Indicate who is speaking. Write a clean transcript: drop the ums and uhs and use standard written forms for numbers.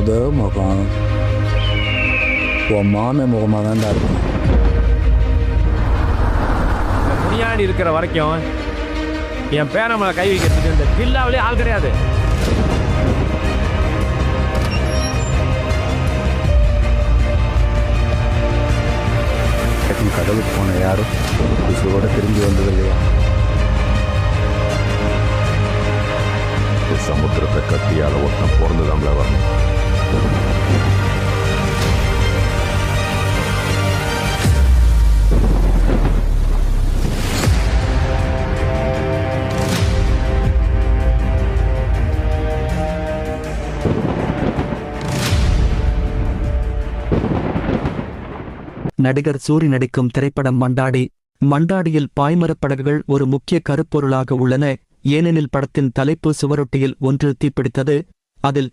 Speaker 1: முத முகம் உன் மாமே முகமாக தான்டா இருக்கும்.
Speaker 2: முனியாண்டி இருக்கிற வரைக்கும் என் பேரமலை கை வைக்கிறதுக்கு இந்த கில்லாவிலே ஆள் கிடையாது.
Speaker 1: கடவுளுக்கு போன யாரும் குசுவோட திரும்பி வந்தது இல்லையா?
Speaker 3: சமுத்திரத்தை கத்தியால ஒருத்தன் பிறந்து நம்மள வரணும்.
Speaker 4: நடிகர் சூரி நடிக்கும் திரைப்படம் மண்டாடி. மண்டாடியில் பாய்மரப் படகுகள் ஒரு முக்கிய கருப்பொருளாக உள்ளன. ஏனெனில் படத்தின் தலைப்பு சுவரொட்டியில் ஒன்று தீப்பிடித்தது. அதில்